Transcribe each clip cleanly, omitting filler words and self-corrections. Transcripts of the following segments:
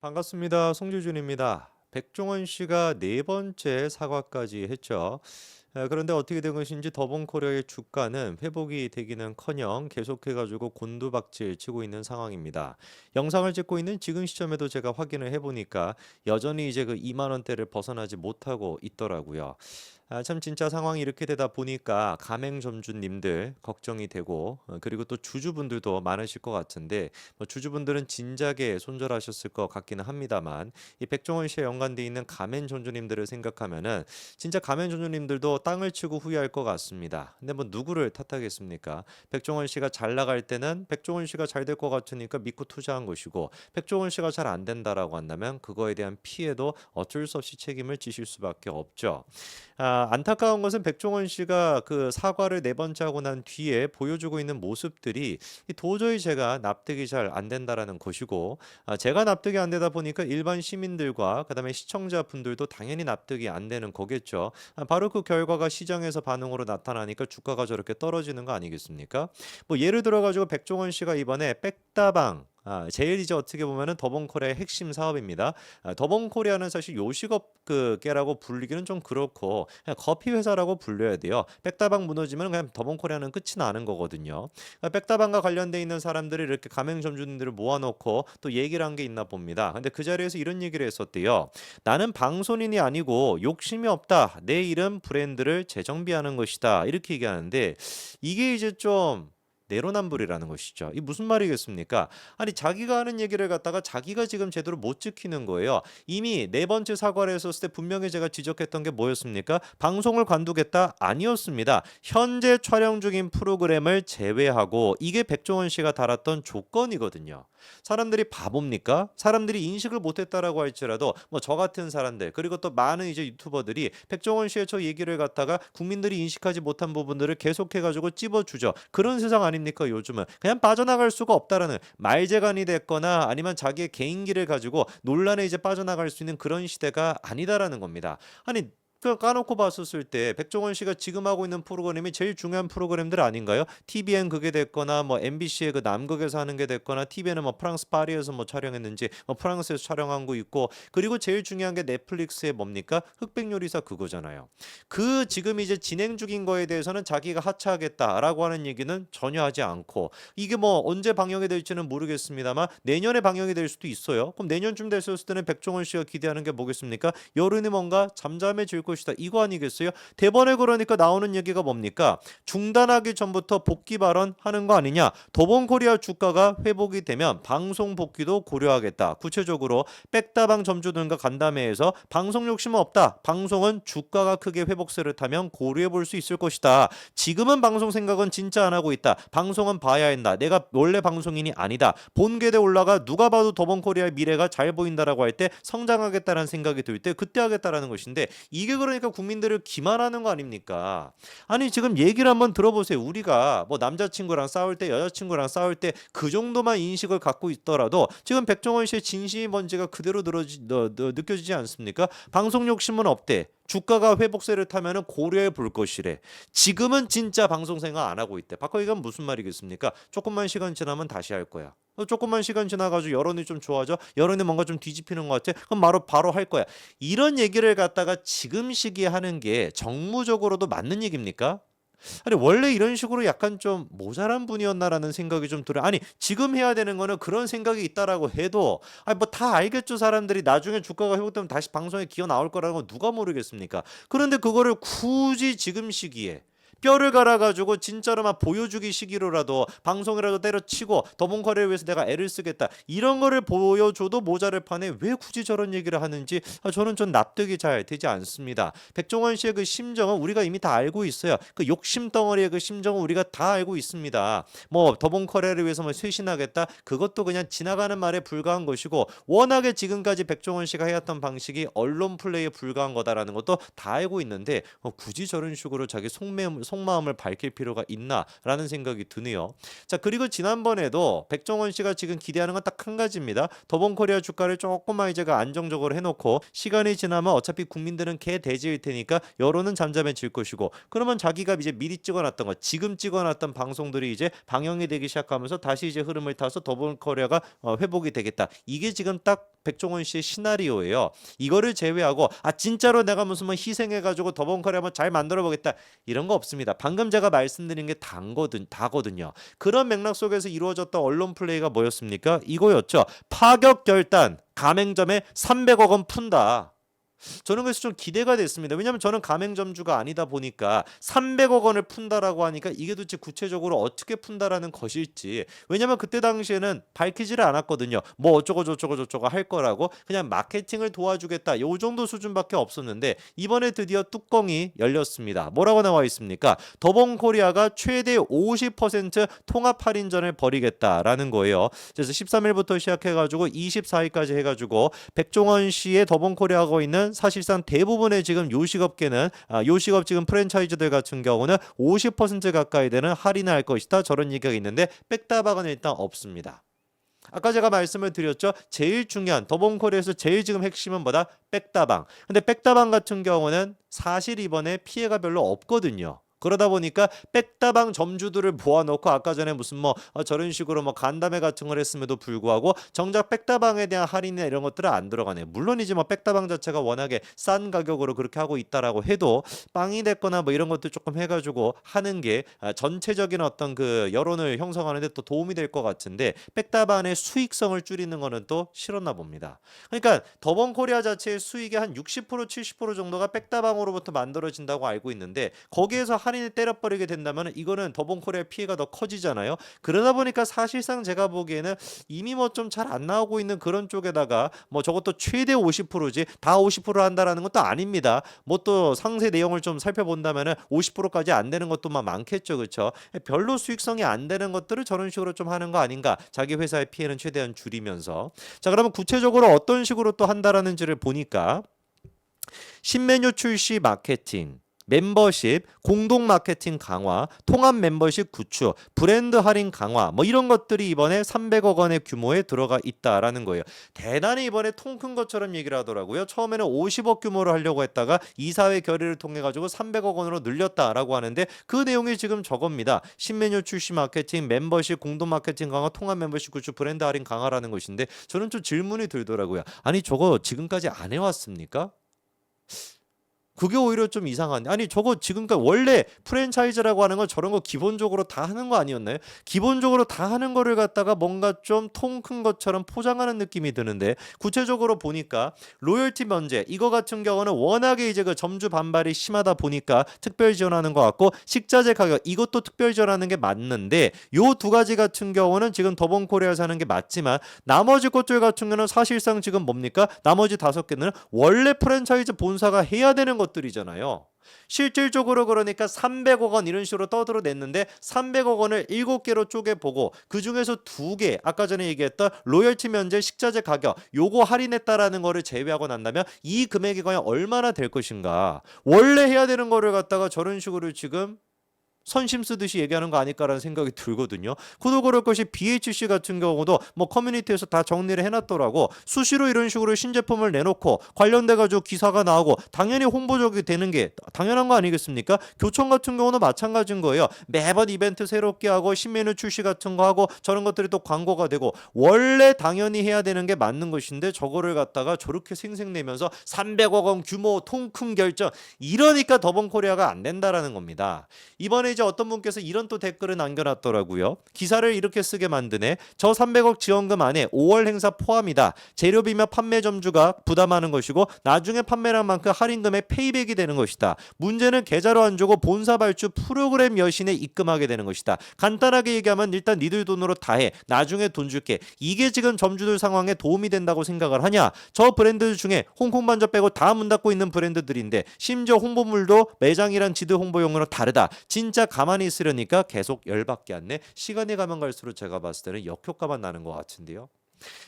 반갑습니다. 송지준입니다. 백종원 씨가 네 번째 사과까지 했죠. 그런데 어떻게 된 것인지 더본코리아의 주가는 회복이 되기는커녕 계속해가지고 곤두박질 치고 있는 상황입니다. 영상을 찍고 있는 지금 시점에도 제가 확인을 해보니까 여전히 이제 그 2만 원대를 벗어나지 못하고 있더라고요. 참 진짜 상황이 이렇게 되다 보니까 가맹점주님들 걱정이 되고 그리고 또 주주분들도 많으실 것 같은데 뭐 주주분들은 진작에 손절하셨을 것 같기는 합니다만 이 백종원 씨에 연관돼 있는 가맹점주님들을 생각하면은 진짜 가맹점주님들도 땅을 치고 후회할 것 같습니다. 근데 뭐 누구를 탓하겠습니까? 백종원 씨가 잘 나갈 때는 백종원 씨가 잘 될 것 같으니까 믿고 투자한 것이고 백종원 씨가 잘 안 된다라고 한다면 그거에 대한 피해도 어쩔 수 없이 책임을 지실 수밖에 없죠. 안타까운 것은 백종원 씨가 그 사과를 네 번째 하고 난 뒤에 보여주고 있는 모습들이 도저히 제가 납득이 잘 안 된다라는 것이고 제가 납득이 안 되다 보니까 일반 시민들과 그다음에 시청자분들도 당연히 납득이 안 되는 거겠죠. 바로 그 결과가 시장에서 반응으로 나타나니까 주가가 저렇게 떨어지는 거 아니겠습니까? 뭐 예를 들어 가지고 백종원 씨가 이번에 백다방 제일 이제 어떻게 보면은 더본코리아의 핵심 사업입니다. 더본코리아는 사실 요식업 그 계라고 불리기는 좀 그렇고 그냥 커피 회사라고 불려야 돼요. 백다방 무너지면 그냥 더본코리아는 끝이 나는 거거든요. 백다방과 관련돼 있는 사람들이 이렇게 가맹점주님들을 모아놓고 또 얘기를 한 게 있나 봅니다. 근데 그 자리에서 이런 얘기를 했었대요. 나는 방송인이 아니고 욕심이 없다. 내 이름 브랜드를 재정비하는 것이다. 이렇게 얘기하는데 이게 이제 좀 내로남불이라는 것이죠. 이 무슨 말이겠습니까? 아니 자기가 하는 얘기를 갖다가 자기가 지금 제대로 못 지키는 거예요. 이미 네 번째 사과를 했었을 때 분명히 제가 지적했던 게 뭐였습니까? 방송을 관두겠다? 아니었습니다. 현재 촬영 중인 프로그램을 제외하고 이게 백종원 씨가 달았던 조건이거든요. 사람들이 바보입니까? 사람들이 인식을 못했다라고 할지라도 뭐 저 같은 사람들 그리고 또 많은 이제 유튜버들이 백종원 씨의 저 얘기를 갖다가 국민들이 인식하지 못한 부분들을 계속해가지고 찝어주죠. 그런 세상 아닙니까 요즘은. 그냥 빠져나갈 수가 없다라는 말재간이 됐거나 아니면 자기의 개인기를 가지고 논란에 이제 빠져나갈 수 있는 그런 시대가 아니다라는 겁니다. 아니 그 까놓고 봤었을 때 백종원 씨가 지금 하고 있는 프로그램이 제일 중요한 프로그램들 아닌가요? TVN 그게 됐거나 뭐 MBC의 그 남극에서 하는 게 됐거나 TVN은 뭐 프랑스 파리에서 뭐 촬영했는지 뭐 프랑스에서 촬영한 거 있고 그리고 제일 중요한 게 넷플릭스의 뭡니까? 흑백 요리사 그거잖아요. 그 지금 이제 진행 중인 거에 대해서는 자기가 하차하겠다라고 하는 얘기는 전혀 하지 않고 이게 뭐 언제 방영이 될지는 모르겠습니다만 내년에 방영이 될 수도 있어요. 그럼 내년쯤 됐을 때는 백종원 씨가 기대하는 게 뭐겠습니까? 여론이 뭔가 잠잠해질 것이다. 이거 아니겠어요? 대번에 그러니까 나오는 얘기가 뭡니까? 중단하기 전부터 복귀 발언하는 거 아니냐? 더본코리아 주가가 회복이 되면 방송 복귀도 고려하겠다. 구체적으로 백다방 점주들과 간담회에서 방송 욕심은 없다. 방송은 주가가 크게 회복세를 타면 고려해 볼 수 있을 것이다. 지금은 방송 생각은 진짜 안 하고 있다. 방송은 봐야 한다. 내가 원래 방송인이 아니다. 본궤대 올라가 누가 봐도 더본코리아의 미래가 잘 보인다라고 할 때 성장하겠다라는 생각이 들 때 그때 하겠다라는 것인데 이게 그러니까 국민들을 기만하는 거 아닙니까? 아니 지금 얘기를 한번 들어보세요. 우리가 뭐 남자친구랑 싸울 때 여자친구랑 싸울 때 그 정도만 인식을 갖고 있더라도 지금 백종원 씨의 진심이 뭔지가 그대로 느껴지지 않습니까? 방송 욕심은 없대. 주가가 회복세를 타면은 고려해 볼 것이래. 지금은 진짜 방송 생각 안 하고 있대. 바꿔 이건 무슨 말이겠습니까? 조금만 시간 지나면 다시 할 거야. 조금만 시간 지나가지고 여론이 좀 좋아져. 여론이 뭔가 좀 뒤집히는 것 같아. 그럼 바로 할 거야. 이런 얘기를 갖다가 지금 시기에 하는 게 정무적으로도 맞는 얘기입니까? 아니 원래 이런 식으로 약간 좀 모자란 분이었나라는 생각이 좀 들어요. 아니 지금 해야 되는 거는 그런 생각이 있다라고 해도 아니 뭐 다 알겠죠. 사람들이 나중에 주가가 회복되면 다시 방송에 기어 나올 거라는 건 누가 모르겠습니까? 그런데 그거를 굳이 지금 시기에 뼈를 갈아가지고 진짜로 막 보여주기 시기로라도 방송이라도 때려치고 더본거래를 위해서 내가 애를 쓰겠다 이런 거를 보여줘도 모자를 판에 왜 굳이 저런 얘기를 하는지 저는 좀 납득이 잘 되지 않습니다. 백종원 씨의 그 심정은 우리가 이미 다 알고 있어요. 그 욕심 덩어리의 그 심정은 우리가 다 알고 있습니다. 뭐 더본거래를 위해서 뭐 쇄신하겠다 그것도 그냥 지나가는 말에 불과한 것이고 워낙에 지금까지 백종원 씨가 해왔던 방식이 언론 플레이에 불과한 거다라는 것도 다 알고 있는데 굳이 저런 식으로 자기 속마음을 밝힐 필요가 있나라는 생각이 드네요. 자 그리고 지난번에도 백종원 씨가 지금 기대하는 건 딱 한 가지입니다. 더본코리아 주가를 조금만 이제 안정적으로 해놓고 시간이 지나면 어차피 국민들은 개 돼지일 테니까 여론은 잠잠해질 것이고 그러면 자기가 이제 미리 찍어놨던 거 지금 찍어놨던 방송들이 이제 방영이 되기 시작하면서 다시 이제 흐름을 타서 더본코리아가 회복이 되겠다. 이게 지금 딱 백종원 씨의 시나리오예요. 이거를 제외하고 진짜로 내가 무슨 뭐 희생해가지고 더본커리 한번 잘 만들어 보겠다 이런 거 없습니다. 방금 제가 말씀드린 게 다거든요. 그런 맥락 속에서 이루어졌던 언론 플레이가 뭐였습니까? 이거였죠. 파격 결단 가맹점에 300억 원 푼다. 저는 그래서 좀 기대가 됐습니다. 왜냐하면 저는 가맹점주가 아니다 보니까 300억 원을 푼다라고 하니까 이게 도대체 구체적으로 어떻게 푼다라는 것일지, 왜냐하면 그때 당시에는 밝히지를 않았거든요. 뭐 어쩌고 저쩌고 저쩌고 할 거라고, 그냥 마케팅을 도와주겠다 요 정도 수준밖에 없었는데 이번에 드디어 뚜껑이 열렸습니다. 뭐라고 나와 있습니까? 더본코리아가 최대 50% 통합 할인전을 벌이겠다라는 거예요. 그래서 13일부터 시작해가지고 24일까지 해가지고 백종원 씨의 더본코리아가 하고 있는 사실상 대부분의 지금 요식업계는 요식업 지금 프랜차이즈들 같은 경우는 50% 가까이 되는 할인을 할 것이다. 저런 얘기가 있는데 백다방은 일단 없습니다. 아까 제가 말씀을 드렸죠. 제일 중요한 더본코리아에서 제일 지금 핵심은 뭐다? 백다방. 근데 백다방 같은 경우는 사실 이번에 피해가 별로 없거든요. 그러다 보니까 백다방 점주들을 모아놓고 아까 전에 무슨 뭐 저런 식으로 뭐 간담회 같은 걸 했음에도 불구하고 정작 백다방에 대한 할인이나 이런 것들은 안 들어가네. 물론이지 뭐 백다방 자체가 워낙에 싼 가격으로 그렇게 하고 있다라고 해도 빵이 됐거나 뭐 이런 것들 조금 해가지고 하는 게 전체적인 어떤 그 여론을 형성하는데 또 도움이 될 것 같은데 백다방의 수익성을 줄이는 거는 또 싫었나 봅니다. 그러니까 더본코리아 자체의 수익의 한 60% 70% 정도가 백다방으로부터 만들어진다고 알고 있는데 거기에서 할인을 때려버리게 된다면 이거는 더본코리아의 피해가 더 커지잖아요. 그러다 보니까 사실상 제가 보기에는 이미 뭐 좀 잘 안 나오고 있는 그런 쪽에다가 뭐 저것도 최대 50%지 다 50% 한다라는 것도 아닙니다. 뭐 또 상세 내용을 좀 살펴본다면은 50%까지 안 되는 것도 많겠죠. 그렇죠? 별로 수익성이 안 되는 것들을 저런 식으로 좀 하는 거 아닌가? 자기 회사의 피해는 최대한 줄이면서. 자, 그러면 구체적으로 어떤 식으로 또 한다라는지를 보니까 신메뉴 출시 마케팅, 멤버십, 공동 마케팅 강화, 통합 멤버십 구축, 브랜드 할인 강화 뭐 이런 것들이 이번에 300억 원의 규모에 들어가 있다라는 거예요. 대단히 이번에 통 큰 것처럼 얘기를 하더라고요. 처음에는 50억 규모로 하려고 했다가 이사회 결의를 통해 가지고 300억 원으로 늘렸다라고 하는데 그 내용이 지금 저겁니다. 신메뉴 출시 마케팅, 멤버십, 공동 마케팅 강화, 통합 멤버십 구축, 브랜드 할인 강화라는 것인데 저는 좀 질문이 들더라고요. 아니 저거 지금까지 안 해왔습니까? 그게 오히려 좀 이상한데, 아니 저거 지금까지 원래 프랜차이즈라고 하는 건 저런 거 기본적으로 다 하는 거 아니었나요? 기본적으로 다 하는 거를 갖다가 뭔가 좀 통 큰 것처럼 포장하는 느낌이 드는데 구체적으로 보니까 로열티 면제 이거 같은 경우는 워낙에 이제 그 점주 반발이 심하다 보니까 특별 지원하는 것 같고, 식자재 가격 이것도 특별 지원하는 게 맞는데 요 두 가지 같은 경우는 지금 더본코리아에서 하는 게 맞지만 나머지 것들 같은 경우는 사실상 지금 뭡니까? 나머지 5개는 원래 프랜차이즈 본사가 해야 되는 것들이잖아요. 실질적으로 그러니까 300억 원 이런 식으로 떠들어냈는데 300억 원을 7개로 쪼개보고 그중에서 2개 아까 전에 얘기했던 로열티 면제 식자재 가격 요거 할인했다라는 거를 제외하고 난다면 이 금액이 과연 얼마나 될 것인가. 원래 해야 되는 거를 갖다가 저런 식으로 지금 선심 쓰듯이 얘기하는 거 아닐까라는 생각이 들거든요. 그도 그럴 것이 BHC 같은 경우도 뭐 커뮤니티에서 다 정리를 해놨더라고. 수시로 이런 식으로 신제품을 내놓고 관련돼가지고 기사가 나오고 당연히 홍보적이 되는 게 당연한 거 아니겠습니까? 교촌 같은 경우도 마찬가지인 거예요. 매번 이벤트 새롭게 하고 신메뉴 출시 같은 거 하고 저런 것들이 또 광고가 되고 원래 당연히 해야 되는 게 맞는 것인데 저거를 갖다가 저렇게 생색내면서 300억 원 규모 통큰 결정 이러니까 더본코리아가 안 된다라는 겁니다. 이번에 이제 어떤 분께서 이런 또 댓글을 남겨놨더라고요. 기사를 이렇게 쓰게 만드네. 저 300억 지원금 안에 5월 행사 포함이다. 재료비며 판매 점주가 부담하는 것이고 나중에 판매량 만큼 할인 금액 페이백이 되는 것이다. 문제는 계좌로 안 주고 본사 발주 프로그램 여신에 입금하게 되는 것이다. 간단하게 얘기하면 일단 니들 돈으로 다 해. 나중에 돈 줄게. 이게 지금 점주들 상황에 도움이 된다고 생각을 하냐? 저 브랜드 중에 홍콩 반점 빼고 다 문 닫고 있는 브랜드들인데 심지어 홍보물도 매장이랑 지도 홍보용으로 다르다. 진짜 가만히 있으려니까 계속 열받게 안 내. 시간이 가면 갈수록 제가 봤을 때는 역효과만 나는 것 같은데요.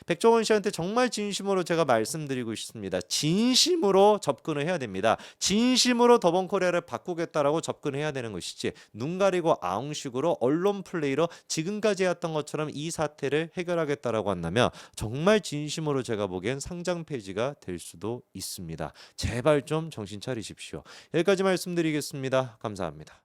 백종원 씨한테 정말 진심으로 제가 말씀드리고 싶습니다. 진심으로 접근을 해야 됩니다. 진심으로 더본코리아를 바꾸겠다라고 접근해야 되는 것이지 눈 가리고 아웅식으로 언론 플레이로 지금까지 했던 것처럼 이 사태를 해결하겠다라고 한다면 정말 진심으로 제가 보기엔 상장 폐지가 될 수도 있습니다. 제발 좀 정신 차리십시오. 여기까지 말씀드리겠습니다. 감사합니다.